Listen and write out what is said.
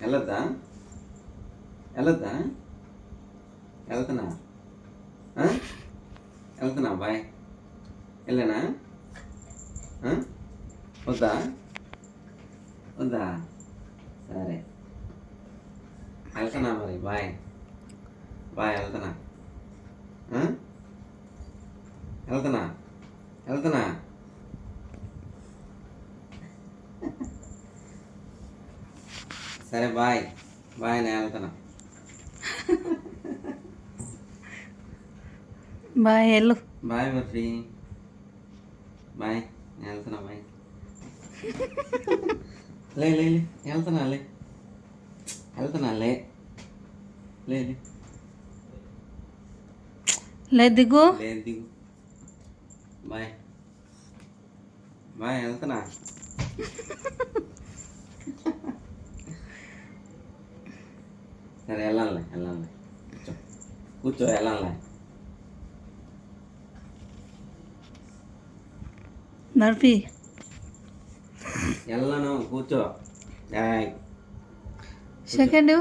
వెళ్ళొద్దా వెళ్ళొద్దా వెళ్తున్నా వెళ్తున్నా బాయ్ వెళ్ళానా వద్దా వద్దా సరే వెళ్తున్నా మరి బాయ్ బాయ్ వెళ్తున్నా వెళ్తున్నా వెళ్తున్నా సరే బాయ్ బాయ్ నేను వెళ్తున్నా బాయ్ వెళ్ళు బాయ్ బర్ఫీ బాయ్ నేను వెళ్తున్నా బాయ్ లే లే లే వెళ్తున్నా లే వెళ్తున్నా లే లే లే లేదు దిగు లేదు దిగు బాయ్ బాయ్ వెళ్తున్నా సరే వెళ్ళాలి వెళ్ళాలి కూర్చో కూర్చో వెళ్ళాలి నడిపి వెళ్ళను కూర్చో సెకండ్